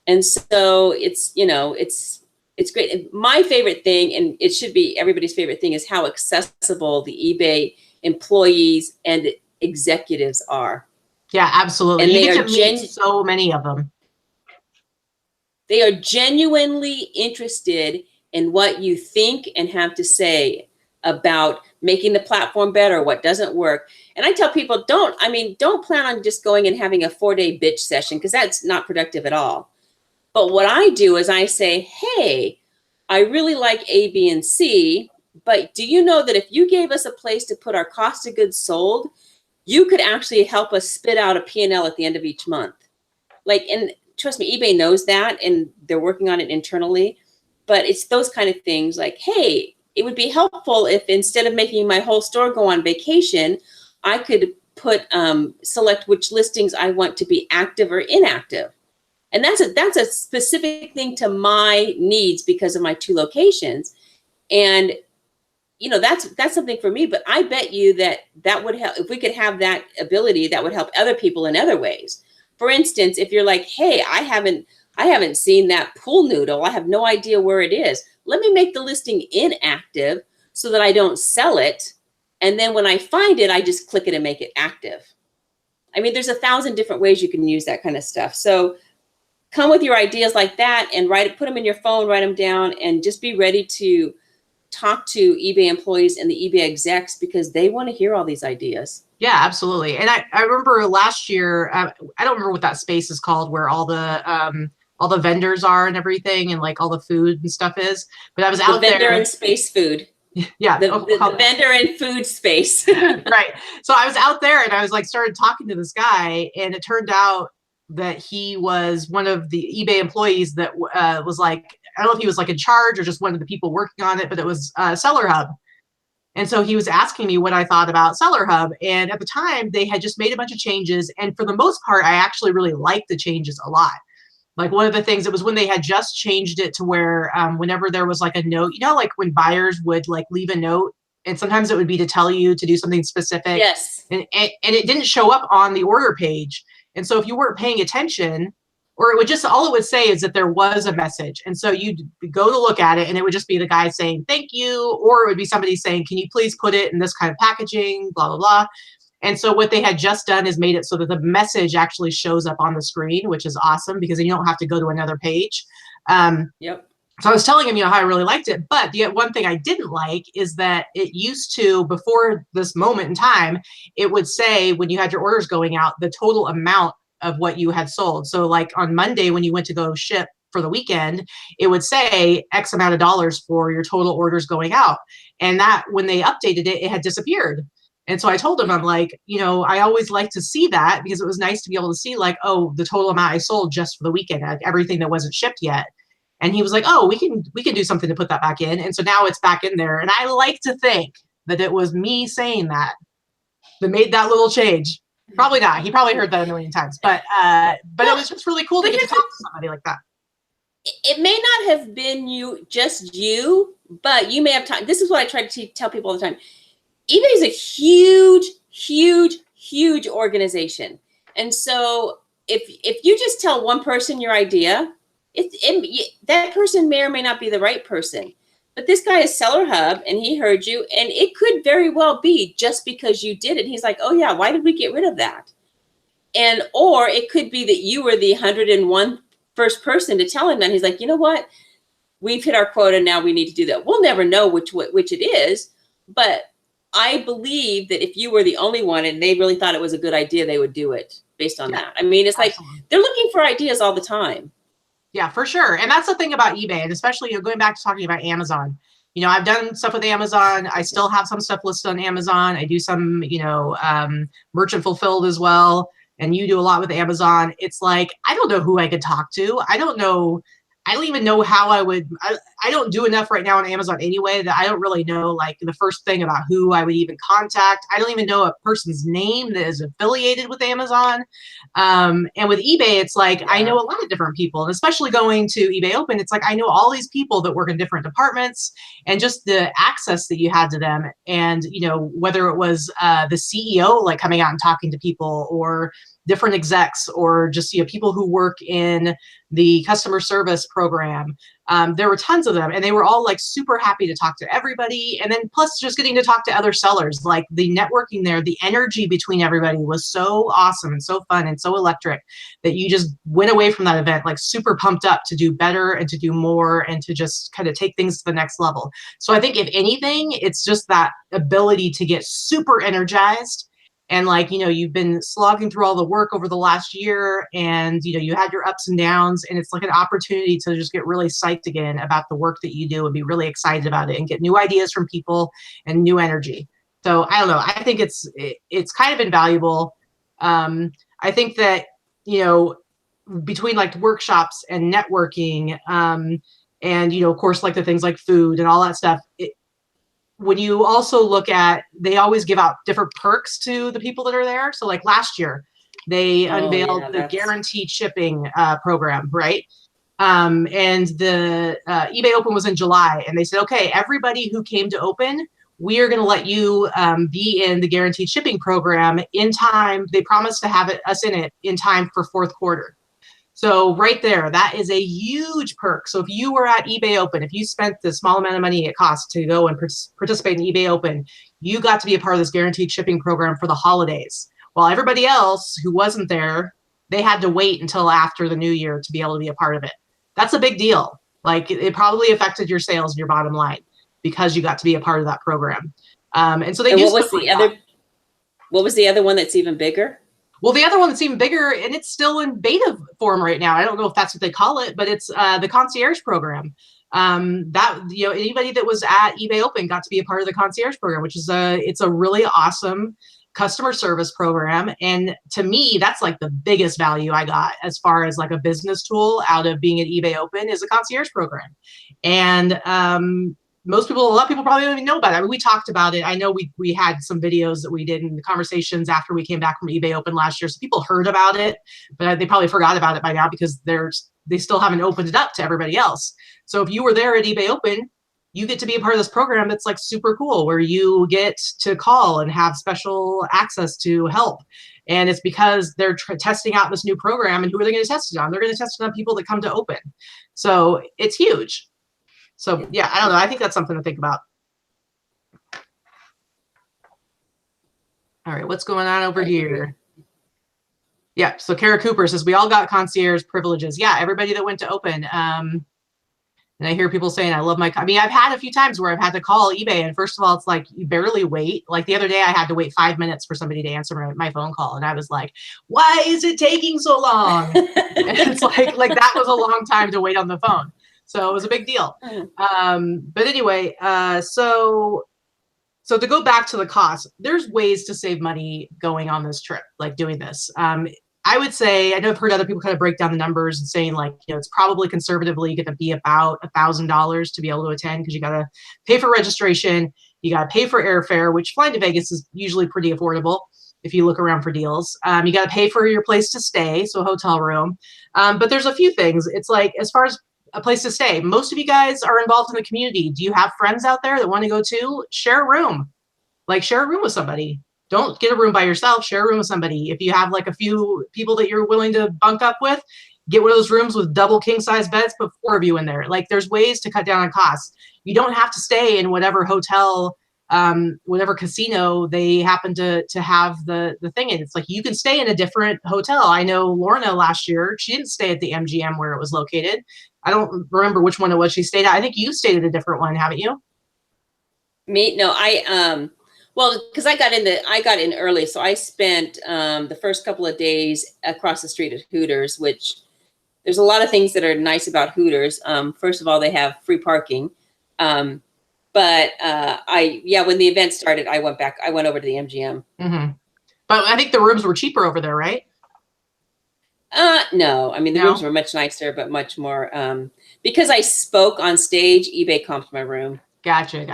And so it's, you know, it's great. And my favorite thing, and it should be everybody's favorite thing, is how accessible the eBay employees and executives are. Yeah, absolutely. And you get to meet so many of them. They are genuinely interested in what you think and have to say about making the platform better, what doesn't work. And I tell people, don't plan on just going and having a 4-day bitch session, because that's not productive at all. But what I do is I say, hey, I really like A, B, and C, but do you know that if you gave us a place to put our cost of goods sold, you could actually help us spit out a P&L at the end of each month. Like, and trust me, eBay knows that, and they're working on it internally. But it's those kind of things like, hey, it would be helpful if instead of making my whole store go on vacation, I could select which listings I want to be active or inactive. And that's a specific thing to my needs because of my 2 locations. And that's something for me, but I bet you that would help if we could have that ability. That would help other people in other ways. For instance, if you're like, hey, I haven't seen that pool noodle, I have no idea where it is, let me make the listing inactive so that I don't sell it, and then when I find it, I just click it and make it active. I mean, there's 1,000 different ways you can use that kind of stuff. So come with your ideas like that and put them in your phone, write them down, and just be ready to talk to eBay employees and the eBay execs because they want to hear all these ideas. Yeah, absolutely. And I remember last year, I don't remember what that space is called where all the vendors are and everything and like all the food and stuff is. But I was out there. The vendor and space food. Yeah. The vendor and food space. Right. So I was out there and I was like, started talking to this guy, and it turned out that he was one of the eBay employees that was like, I don't know if he was like in charge or just one of the people working on it, but it was Seller Hub. And so he was asking me what I thought about Seller Hub. And at the time, they had just made a bunch of changes. And for the most part, I actually really liked the changes a lot. Like one of the things, it was when they had just changed it to where whenever there was like a note, like when buyers would like leave a note, and sometimes it would be to tell you to do something specific. Yes. And it didn't show up on the order page. And so if you weren't paying attention, or it would just, all it would say is that there was a message. And so you'd go to look at it and it would just be the guy saying, thank you. Or it would be somebody saying, can you please put it in this kind of packaging, blah, blah, blah. And so what they had just done is made it so that the message actually shows up on the screen, which is awesome because then you don't have to go to another page. Yep. So I was telling him, how I really liked it. But the one thing I didn't like is that it used to, before this moment in time, it would say when you had your orders going out, the total amount of what you had sold. So like on Monday, when you went to go ship for the weekend, it would say X amount of dollars for your total orders going out. And that when they updated it, it had disappeared. And so I told him, I'm like, I always like to see that because it was nice to be able to see like, oh, the total amount I sold just for the weekend, like everything that wasn't shipped yet. And he was like, oh, we can do something to put that back in. And so now it's back in there. And I like to think that it was me saying that made that little change. Probably not. He probably heard that a million times, but it was just really cool to get to talk to somebody like that. It may not have been just you, but you may have time. This is what I try to tell people all the time. eBay is a huge, huge, huge organization. And so if you just tell one person your idea, that person may or may not be the right person. But this guy is Seller Hub, and he heard you, and it could very well be just because you did it. He's like, oh yeah, why did we get rid of that? Or it could be that you were the 101 first person to tell him that. He's like, you know what? We've hit our quota, now we need to do that. We'll never know which it is, but I believe that if you were the only one and they really thought it was a good idea, they would do it based on that. I mean, it's absolutely. Like they're looking for ideas all the time. Yeah, for sure. And that's the thing about eBay, and especially going back to talking about Amazon. I've done stuff with Amazon. I still have some stuff listed on Amazon. I do some, merchant fulfilled as well. And you do a lot with Amazon. It's like, I don't know who I could talk to. I don't even know how I would. I don't do enough right now on Amazon anyway that I don't really know like the first thing about who I would even contact. I don't even know a person's name that is affiliated with Amazon. And with eBay, it's like, I know a lot of different people, and especially going to eBay Open, it's like, I know all these people that work in different departments, and just the access that you had to them. And, whether it was the CEO, like coming out and talking to people, or different execs, or just, people who work in the customer service program. There were tons of them, and they were all like super happy to talk to everybody. And then plus just getting to talk to other sellers, like the networking there, the energy between everybody was so awesome and so fun and so electric that you just went away from that event like super pumped up to do better and to do more and to just kind of take things to the next level. So I think if anything, it's just that ability to get super energized. And like, you've been slogging through all the work over the last year, and, you had your ups and downs, and it's like an opportunity to just get really psyched again about the work that you do and be really excited about it and get new ideas from people and new energy. So I don't know. I think it's kind of invaluable. I think that, between like workshops and networking, and, of course, like the things like food and all that stuff, when you also look at, they always give out different perks to the people that are there. So like last year, They Oh unveiled yeah, the that's guaranteed shipping program, right? And the eBay Open was in July, and they said, okay, everybody who came to Open, we are going to let you be in the guaranteed shipping program in time. They promised to have us in it in time for fourth quarter. So right there, that is a huge perk. So if you were at eBay Open, if you spent the small amount of money it costs to go and participate in eBay Open, you got to be a part of this guaranteed shipping program for the holidays. While everybody else who wasn't there, they had to wait until after the new year to be able to be a part of it. That's a big deal. Like it probably affected your sales and your bottom line because you got to be a part of that program. And so they and do what stuff was like the that. other what was the other one that's even bigger? Well, the other one that's even bigger, and it's still in beta form right now. I don't know if that's what they call it, but it's the concierge program. That anybody that was at eBay Open got to be a part of the concierge program, which is it's a really awesome customer service program. And to me, that's like the biggest value I got as far as like a business tool out of being at eBay Open is a concierge program. And a lot of people probably don't even know about it. I mean, we talked about it. I know we had some videos that we did in the conversations after we came back from eBay Open last year. So people heard about it, but they probably forgot about it by now because they still haven't opened it up to everybody else. So if you were there at eBay Open, you get to be a part of this program that's like super cool where you get to call and have special access to help. And it's because they're testing out this new program. And who are they going to test it on? They're going to test it on people that come to Open. So it's huge. So yeah, I don't know. I think that's something to think about. All right, what's going on over here? Yeah, so Kara Cooper says, we all got concierge privileges. Yeah, everybody that went to Open. And I hear people saying, I love I mean, I've had a few times where I've had to call eBay. And first of all, it's like, you barely wait. Like the other day, I had to wait 5 minutes for somebody to answer my phone call. And I was like, why is it taking so long? And it's like that was a long time to wait on the phone. So it was a big deal. But anyway, so to go back to the cost, there's ways to save money going on this trip, like doing this. I would say, I know I've heard other people kind of break down the numbers and saying like, it's probably conservatively going to be about $1,000 to be able to attend because you got to pay for registration, you got to pay for airfare, which flying to Vegas is usually pretty affordable if you look around for deals. You got to pay for your place to stay, so a hotel room. But there's a few things. It's like, as far as a place to stay, most of you guys are involved in the community. Do you have friends out there that want to go to? Share a room. Like share a room with somebody. Don't get a room by yourself, share a room with somebody. If you have like a few people that you're willing to bunk up with, get one of those rooms with double king size beds, put 4 of you in there. Like there's ways to cut down on costs. You don't have to stay in whatever hotel, whatever casino they happen to have the thing in. It's like you can stay in a different hotel. I know Lorna last year, she didn't stay at the MGM where it was located. I don't remember which one it was she stayed at. I think you stayed at a different one, haven't you? Me? No, well, because I got in early, so I spent the first couple of days across the street at Hooters, which there's a lot of things that are nice about Hooters. First of all, they have free parking. But when the event started, I went over to the MGM. Mm-hmm. But I think the rooms were cheaper over there, right? No, I mean, the rooms were much nicer, but much more, because I spoke on stage, eBay comped my room. Gotcha.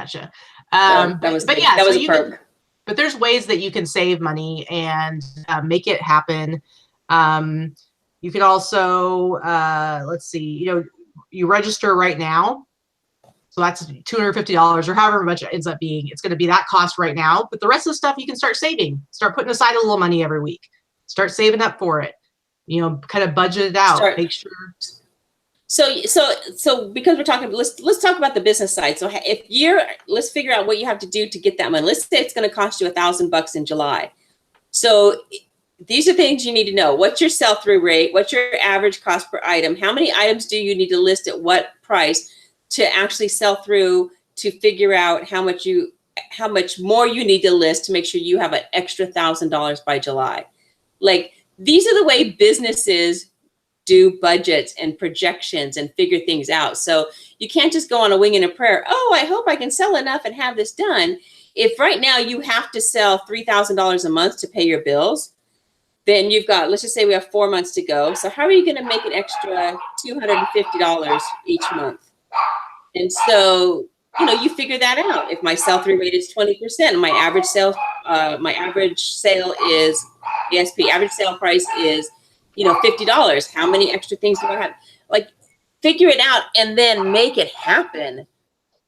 That was a perk. But there's ways that you can save money and make it happen. You can also, let's see, you register right now. So that's $250 or however much it ends up being. It's going to be that cost right now. But the rest of the stuff you can start saving. Start putting aside a little money every week. Start saving up for it. Kind of budget it out. Make sure. So because we're talking, let's talk about the business side. So let's figure out what you have to do to get that money. Let's say it's going to cost you $1,000 in July. So these are things you need to know. What's your sell-through rate? What's your average cost per item? How many items do you need to list at what price to actually sell through, to figure out how much more you need to list to make sure you have an extra $1,000 by July? Like, these are the way businesses do budgets and projections and figure things out. So you can't just go on a wing and a prayer. Oh, I hope I can sell enough and have this done. If right now you have to sell $3,000 a month to pay your bills, then you've got, let's just say we have 4 months to go. So how are you going to make an extra $250 each month? And so, you figure that out. If my sell-through rate is 20% and my average sale is, ASP, average sale price is, $50. How many extra things do I have? Like, figure it out and then make it happen.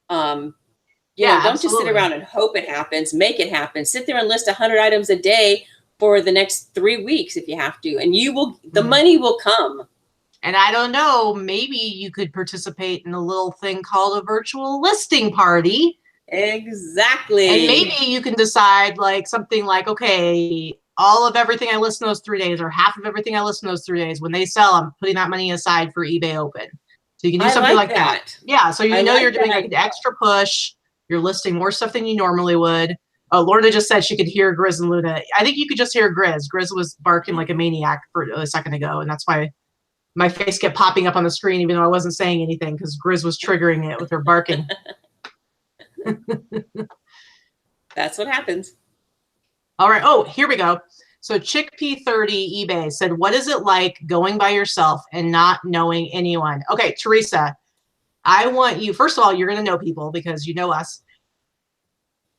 Don't just sit absolutely. around and hope it happens. Make it happen. Sit there and list 100 items a day for the next 3 weeks if you have to, and the money will come. And I don't know, maybe you could participate in a little thing called a virtual listing party. Exactly. And maybe you can decide like something like, okay, all of everything I list in those 3 days, or half of everything I list in those 3 days, when they sell, I'm putting that money aside for eBay Open. So you can do something like that. Yeah. So you're doing like an extra push. You're listing more stuff than you normally would. Oh, Lorna just said she could hear Grizz and Luna. I think you could just hear Grizz. Grizz was barking like a maniac for a second ago, and that's why my face kept popping up on the screen, even though I wasn't saying anything, because Grizz was triggering it with her barking. That's what happens. All right. Oh, here we go. So Chickpea 30 eBay said, what is it like going by yourself and not knowing anyone? Okay, Theresa, I want you, first of all, you're going to know people because you know us.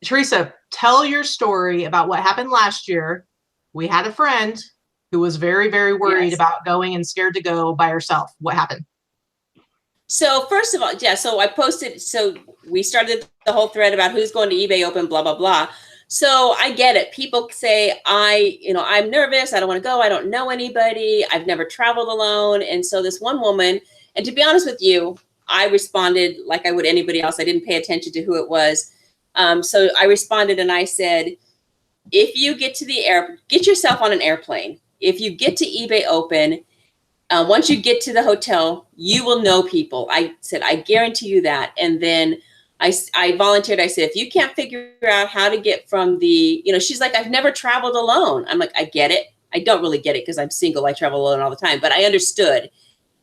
Theresa, tell your story about what happened last year. We had a friend who was very, very worried about going and scared to go by herself. What happened? So first of all, so I posted, so we started the whole thread about who's going to eBay Open, blah, blah, blah. So I get it. People say, I'm nervous. I don't want to go. I don't know anybody. I've never traveled alone. And so this one woman, and to be honest with you, I responded like I would anybody else. I didn't pay attention to who it was. So I responded and I said, if you get to get yourself on an airplane. If you get to eBay Open, once you get to the hotel, you will know people. I said, I guarantee you that. And then I volunteered. I said, if you can't figure out how to get from she's like, I've never traveled alone. I'm like, I get it. I don't really get it because I'm single. I travel alone all the time, but I understood.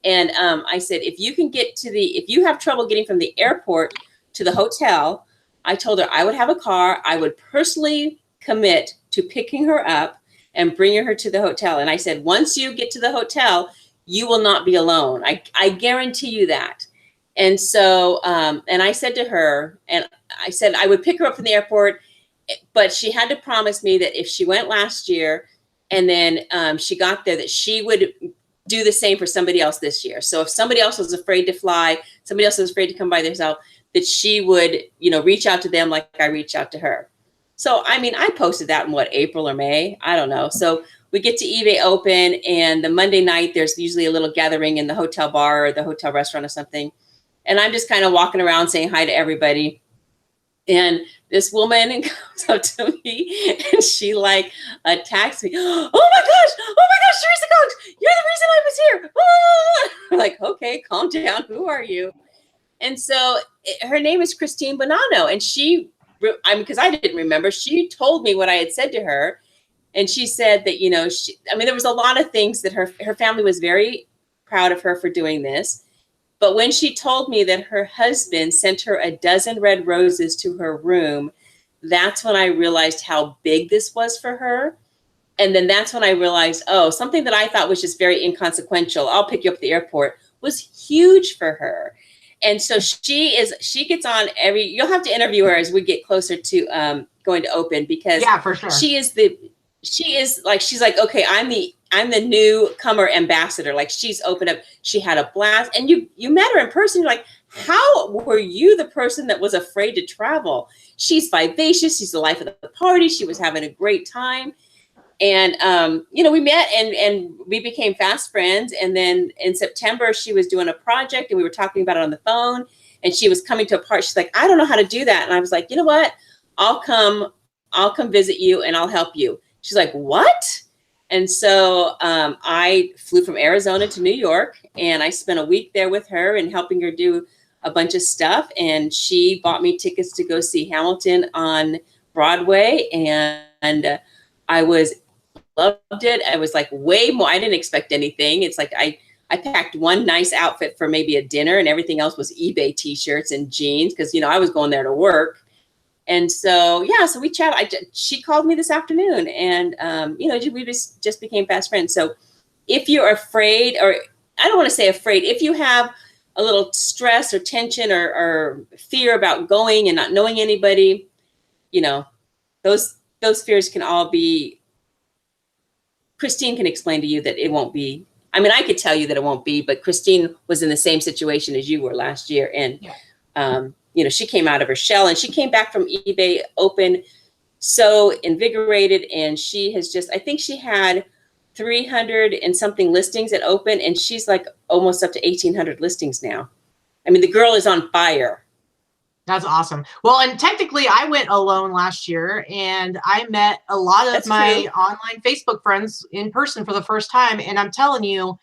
And I said, if you have trouble getting from the airport to the hotel, I told her I would have a car. I would personally commit to picking her up and bringing her to the hotel. And I said, once you get to the hotel, you will not be alone. I guarantee you that. And so, and I said to her, and I said I would pick her up from the airport, but she had to promise me that if she went last year and then she got there, that she would do the same for somebody else this year. So if somebody else was afraid to fly, somebody else was afraid to come by themselves, that she would, reach out to them like I reached out to her. So, I posted that in April or May, I don't know. So we get to eBay Open, and the Monday night, there's usually a little gathering in the hotel bar or the hotel restaurant or something. And I'm just kind of walking around saying hi to everybody. And this woman comes up to me and she attacks me. Oh my gosh, Theresa Cox, you're the reason I was here. I'm like, okay, calm down. Who are you? And so her name is Christine Bonanno. And because I didn't remember, she told me what I had said to her. And she said that, there was a lot of things that her family was very proud of her for doing this. But when she told me that her husband sent her a dozen red roses to her room, that's when I realized how big this was for her. And then that's when I realized, something that I thought was just very inconsequential, I'll pick you up at the airport, was huge for her. And so she gets on you'll have to interview her as we get closer to going to Open, because for sure. she's like, okay, I'm the newcomer ambassador. Like, she's opened up, she had a blast. And you met her in person. You're like, how were you the person that was afraid to travel? She's vivacious. She's the life of the party. She was having a great time. And, we met and we became fast friends. And then in September, she was doing a project and we were talking about it on the phone, and she was coming to a part. She's like, I don't know how to do that. And I was like, you know what? I'll come visit you and I'll help you. She's like, what? And so I flew from Arizona to New York, and I spent a week there with her and helping her do a bunch of stuff. And she bought me tickets to go see Hamilton on Broadway. And I loved it. I was like way more. I didn't expect anything. It's like I packed one nice outfit for maybe a dinner, and everything else was eBay t-shirts and jeans, because, I was going there to work. And so, so we chatted. She called me this afternoon, and, we just became fast friends. So if you're afraid, or I don't want to say afraid, if you have a little stress or tension or fear about going and not knowing anybody, those fears can all be Christine can explain to you that it won't be. I mean, I could tell you that it won't be, but Christine was in the same situation as you were last year. And, you know, she came out of her shell and she came back from eBay Open so invigorated. And she has just, I think she had 300 and something listings at Open, and she's like almost up to 1,800 listings now. I mean, the girl is on fire. That's awesome. Well, and technically I went alone last year and I met a lot of my online Facebook friends in person for the first time. And I'm telling you,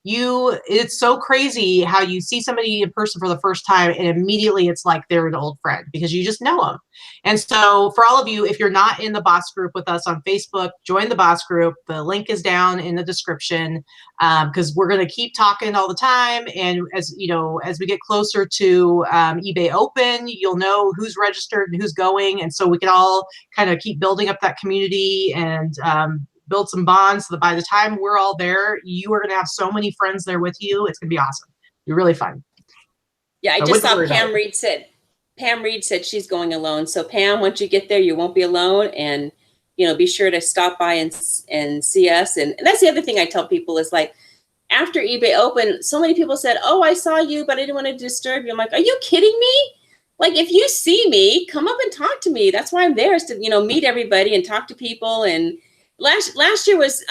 it's so crazy how you see somebody in person for the first time and immediately it's like they're an old friend because you just know them. And so for all of you, if you're not in the boss group with us on Facebook, join the boss group. The link is down in the description, because we're going to keep talking all the time. And as you know, as we get closer to eBay Open, you'll know who's registered and who's going. And so we can all kind of keep building up that community and build some bonds so that by the time we're all there, you are going to have so many friends there with you. It's going to be awesome. It'll be really fun. Yeah, I just saw Pam Reed said she's going alone. So Pam, once you get there, you won't be alone. And, you know, be sure to stop by and see us. And that's the other thing I tell people is like, after eBay Open, so many people said, oh, I saw you, but I didn't want to disturb you. I'm like, are you kidding me? Like, if you see me, come up and talk to me. That's why I'm there, is to, you know, meet everybody and talk to people. And last year was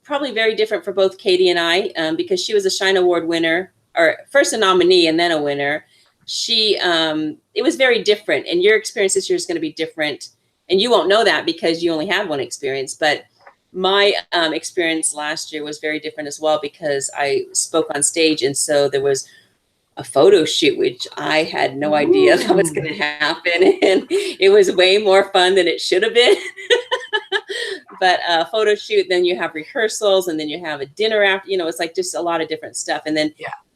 probably very different for both Katie and I, because she was a Shine Award winner, or first a nominee and then a winner. It was very different, and your experience this year is going to be different. And you won't know that because you only had one experience. But my experience last year was very different as well, because I spoke on stage, and so there was a photo shoot, which I had no idea that was going to happen. And it was way more fun than it should have been. But a photo shoot, then you have rehearsals, and then you have a dinner after, you know, it's like just a lot of different stuff. And then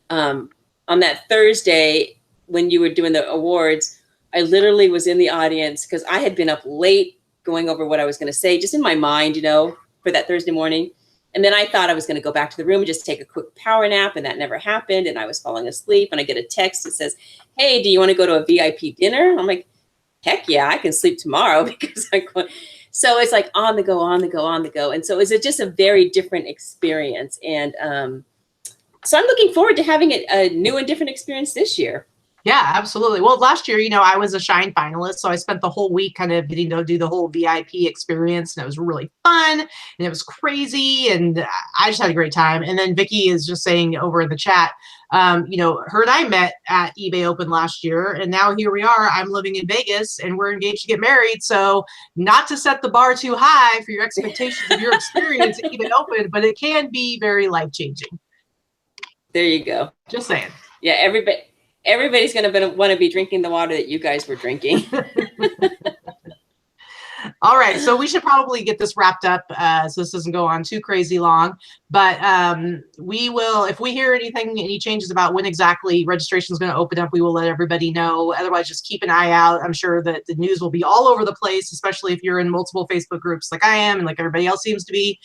on that Thursday, when you were doing the awards, I literally was in the audience because I had been up late going over what I was going to say, just in my mind, you know, for that Thursday morning. And then I thought I was going to go back to the room and just take a quick power nap, and that never happened. And I was falling asleep, and I get a text that says, hey, do you want to go to a VIP dinner? I'm like, heck yeah, I can sleep tomorrow because I'm going. So it's like on the go, on the go, on the go. And so it was just a very different experience. And so I'm looking forward to having a new and different experience this year. Yeah, absolutely. Well, last year, you know, I was a Shine finalist, so I spent the whole week kind of getting to do the whole VIP experience, and it was really fun, and it was crazy, and I just had a great time. And then Vicky is just saying over in the chat, you know, her and I met at eBay Open last year, and now here we are. I'm living in Vegas, and we're engaged to get married. So not to set the bar too high for your expectations of your experience at eBay Open, but it can be very life-changing. There you go. Just saying. Yeah, everybody's going to want to be drinking the water that you guys were drinking. All right, so we should probably get this wrapped up so this doesn't go on too crazy long. But we will, if we hear anything, any changes about when exactly registration is going to open up, we will let everybody know. Otherwise, just keep an eye out. I'm sure that the news will be all over the place, especially if you're in multiple Facebook groups like I am and like everybody else seems to be.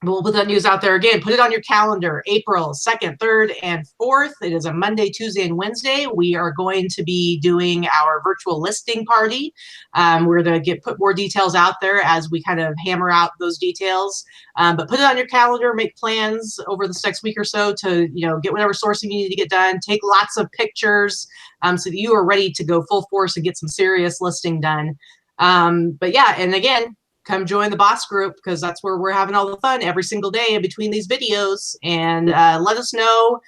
We'll put that news out there again. Put it on your calendar, April 2nd, 3rd, and 4th. It is a Monday, Tuesday, and Wednesday. We are going to be doing our virtual listing party. We're going to put more details out there as we kind of hammer out those details. But put it on your calendar, make plans over this next week or so to, you know, get whatever sourcing you need to get done. Take lots of pictures so that you are ready to go full force and get some serious listing done. But yeah, and again, come join the boss group, because that's where we're having all the fun every single day in between these videos. And let us know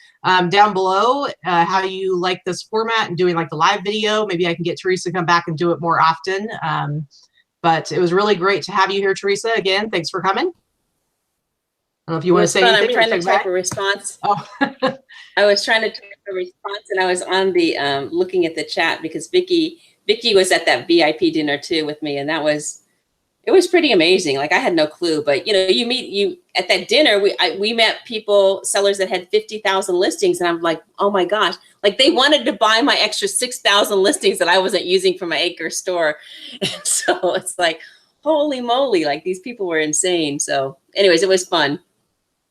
down below how you like this format and doing like the live video. Maybe I can get Theresa to come back and do it more often. But it was really great to have you here, Theresa. Again, thanks for coming. I don't know if you want to say anything. I'm trying to type a response. Oh. I was trying to type a response, and I was on the looking at the chat because Vicky was at that VIP dinner too with me, and it was pretty amazing. Like, I had no clue, but you know, you at that dinner, we met people, sellers that had 50,000 listings. And I'm like, oh my gosh, like they wanted to buy my extra 6,000 listings that I wasn't using for my acre store. And so it's like, holy moly, like these people were insane. So anyways, it was fun.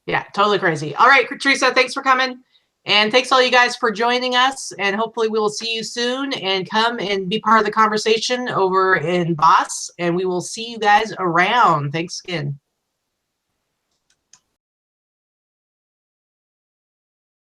Yeah, totally crazy. All right, Theresa, thanks for coming. And thanks all you guys for joining us, and hopefully we will see you soon, and come and be part of the conversation over in Boss, and we will see you guys around. Thanks again.